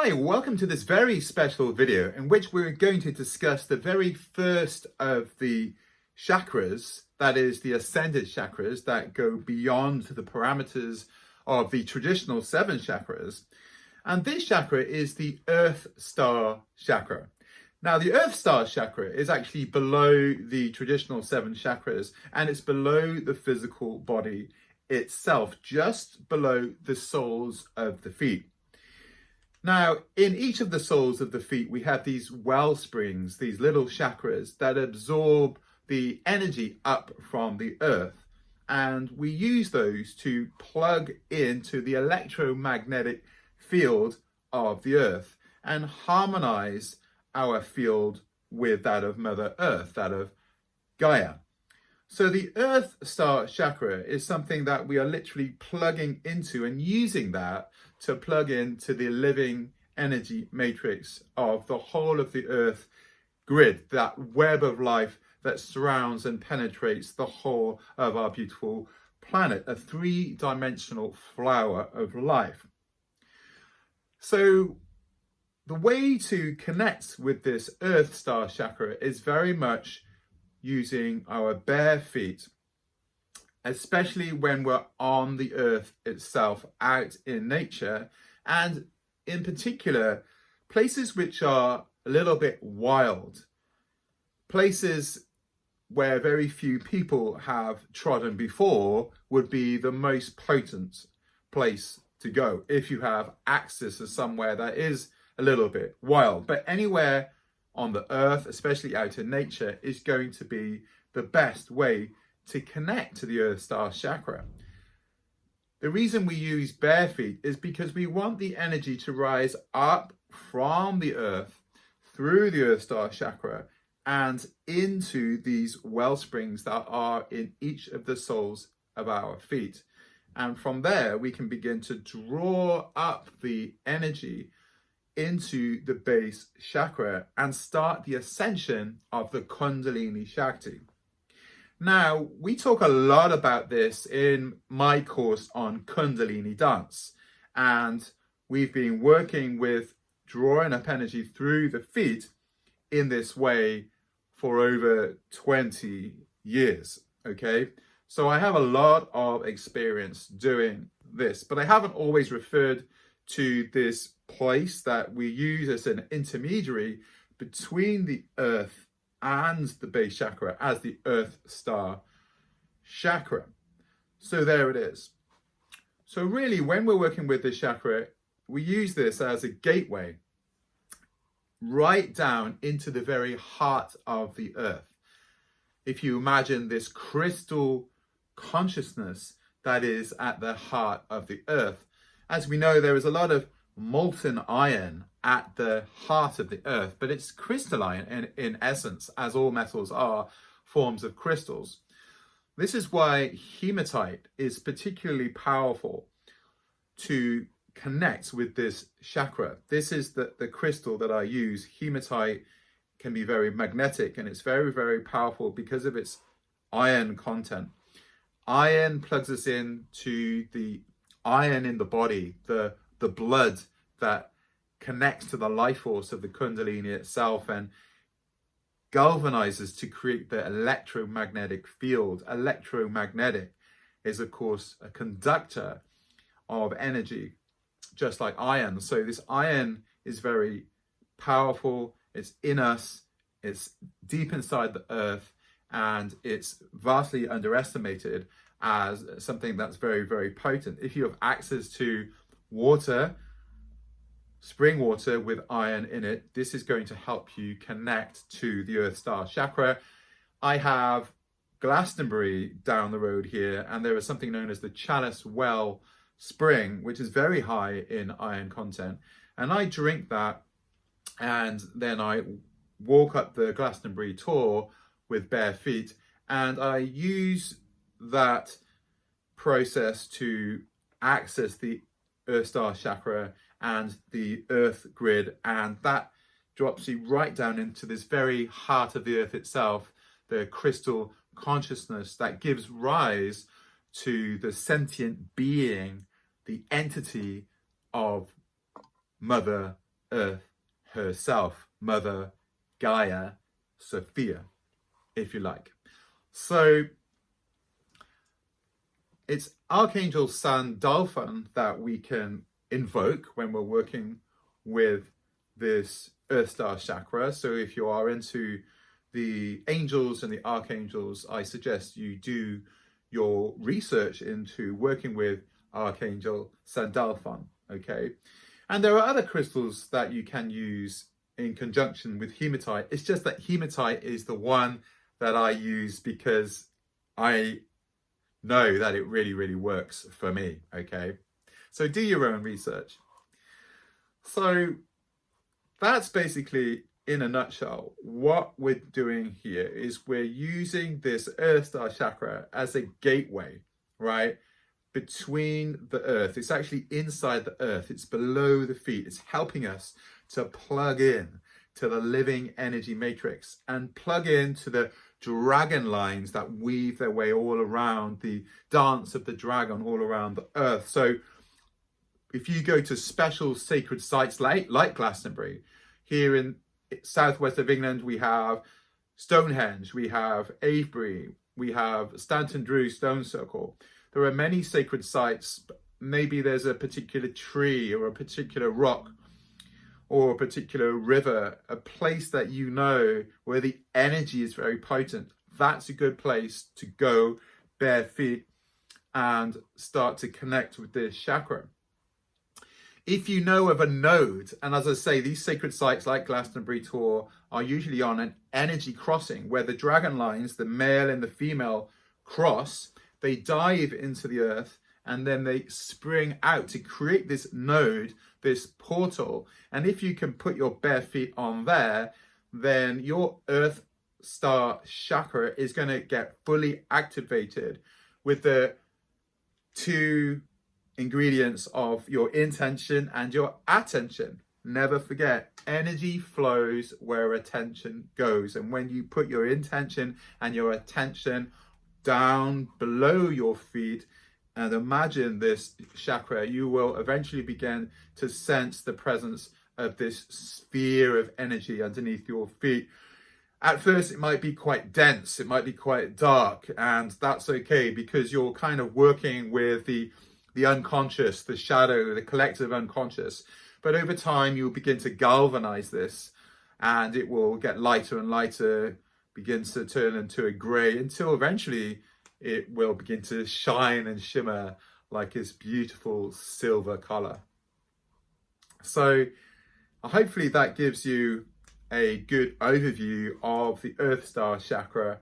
Hi, welcome to this very special video in which we're going to discuss the very first of the chakras, that is the ascended chakras that go beyond the parameters of the traditional 7 chakras. And this chakra is the Earth Star chakra. Now, the Earth Star chakra is actually below the traditional 7 chakras, and it's below the physical body itself, just below the soles of the feet. Now, in each of the soles of the feet, we have these well springs, these little chakras that absorb the energy up from the earth. And we use those to plug into the electromagnetic field of the earth and harmonize our field with that of Mother Earth, that of Gaia. So the Earth Star chakra is something that we are literally plugging into and using that to plug into the living energy matrix of the whole of the Earth grid, that web of life that surrounds and penetrates the whole of our beautiful planet, a 3-dimensional flower of life. So the way to connect with this Earth Star chakra is very much using our bare feet, especially when we're on the earth itself, out in nature, and in particular, places which are a little bit wild, places where very few people have trodden before would be the most potent place to go if you have access to somewhere that is a little bit wild. But anywhere on the earth, especially out in nature, is going to be the best way to connect to the Earth Star chakra. The reason we use bare feet is because we want the energy to rise up from the earth through the Earth Star chakra and into these well springs that are in each of the soles of our feet. And from there, we can begin to draw up the energy into the base chakra and start the ascension of the Kundalini Shakti. Now, we talk a lot about this in my course on Kundalini dance, and we've been working with drawing up energy through the feet in this way for over 20 years, okay? So I have a lot of experience doing this, but I haven't always referred to this place that we use as an intermediary between the earth and the base chakra as the Earth Star chakra. So there it is. So really, when we're working with this chakra, we use this as a gateway right down into the very heart of the earth. If you imagine this crystal consciousness that is at the heart of the earth, as we know, there is a lot of molten iron at the heart of the earth, but it's crystalline in essence, as all metals are forms of crystals. This is why hematite is particularly powerful to connect with this chakra. This is the crystal that I use. Hematite can be very magnetic, and it's very, very powerful because of its iron content. Iron plugs us in to the iron in the body, the blood that connects to the life force of the Kundalini itself and galvanizes to create the electromagnetic field. Electromagnetic is, of course, a conductor of energy, just like iron. So this iron is very powerful. It's in us. It's deep inside the earth, and it's vastly underestimated as something that's very, very potent. If you have access to water, spring water with iron in it, this is going to help you connect to the Earth Star chakra. I have Glastonbury down the road here, and there is something known as the Chalice Well Spring, which is very high in iron content. And I drink that, and then I walk up the Glastonbury tour with bare feet, and I use that process to access the Earth Star chakra and the earth grid, and that drops you right down into this very heart of the earth itself, the crystal consciousness that gives rise to the sentient being, the entity of Mother Earth herself, Mother Gaia Sophia, if you like. So it's Archangel Sandalphon that we can invoke when we're working with this Earth Star chakra. So if you are into the angels and the archangels, I suggest you do your research into working with Archangel Sandalphon, okay? And there are other crystals that you can use in conjunction with hematite. It's just that hematite is the one that I use because I know that it really, really works for me, okay? So do your own research. So that's basically, in a nutshell, what we're doing here is we're using this Earth Star chakra as a gateway, right? Between the earth. It's actually inside the earth. It's below the feet. It's helping us to plug in to the living energy matrix and plug into the dragon lines that weave their way all around the dance of the dragon all around the earth. So if you go to special sacred sites like Glastonbury, here in southwest of England, we have Stonehenge, we have Avebury, we have Stanton Drew Stone Circle. There are many sacred sites. Maybe there's a particular tree or a particular rock or a particular river, a place that you know where the energy is very potent. That's a good place to go bare feet and start to connect with this chakra. If you know of a node, and as I say, these sacred sites like Glastonbury Tor are usually on an energy crossing where the dragon lines, the male and the female, cross. They dive into the earth and then they spring out to create this node, this portal. And if you can put your bare feet on there, then your Earth Star chakra is going to get fully activated with the two ingredients of your intention and your attention. Never forget, energy flows where attention goes. And when you put your intention and your attention down below your feet and imagine this chakra, you will eventually begin to sense the presence of this sphere of energy underneath your feet. At first, it might be quite dense, it might be quite dark, and that's okay because you're kind of working with the unconscious, the shadow, the collective unconscious. But over time, you'll begin to galvanize this and it will get lighter and lighter, begins to turn into a gray until eventually it will begin to shine and shimmer like this beautiful silver color. So hopefully that gives you a good overview of the Earth Star chakra,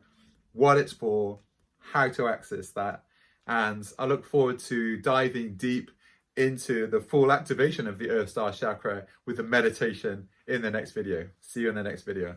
what it's for, how to access that. And I look forward to diving deep into the full activation of the Earth Star chakra with a meditation in the next video. See you in the next video.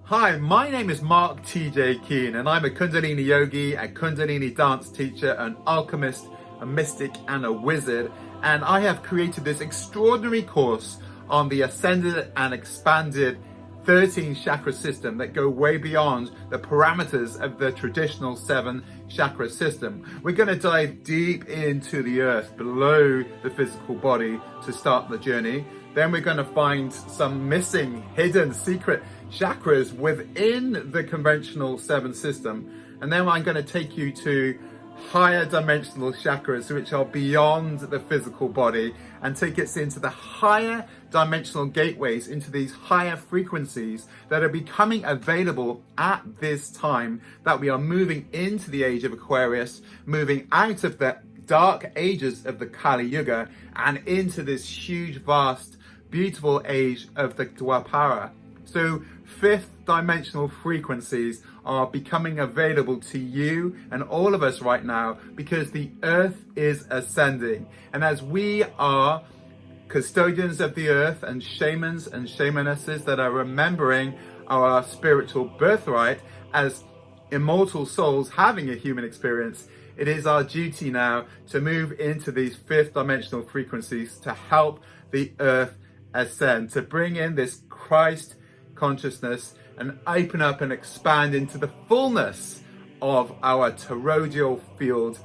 Hi, my name is Mark T.J Keane and I'm a Kundalini yogi, a Kundalini dance teacher, an alchemist, a mystic and a wizard. And I have created this extraordinary course on the ascended and expanded 13 chakra system that go way beyond the parameters of the traditional 7 chakra system. We're going to dive deep into the earth below the physical body to start the journey. Then we're going to find some missing, hidden, secret chakras within the conventional 7 system. And then I'm going to take you to higher dimensional chakras which are beyond the physical body and take us into the higher dimensional gateways, into these higher frequencies that are becoming available at this time that we are moving into the age of Aquarius, moving out of the dark ages of the Kali Yuga and into this huge, vast, beautiful age of the Dvapara. So 5th dimensional frequencies are becoming available to you and all of us right now because the earth is ascending. And as we are custodians of the earth and shamans and shamanesses that are remembering our spiritual birthright as immortal souls having a human experience, it is our duty now to move into these 5th dimensional frequencies to help the earth ascend, to bring in this Christ consciousness and open up and expand into the fullness of our toroidal field,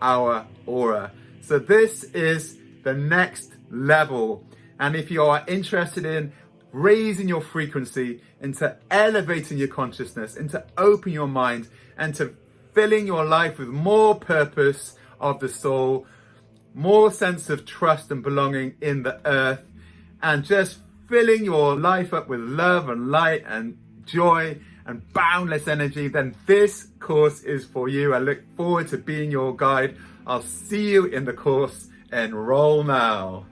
our aura. So this is the next level. And if you are interested in raising your frequency, into elevating your consciousness, into opening your mind, and to filling your life with more purpose of the soul, more sense of trust and belonging in the earth, and just filling your life up with love and light and joy and boundless energy, then this course is for you. I look forward to being your guide. I'll see you in the course. Enroll now.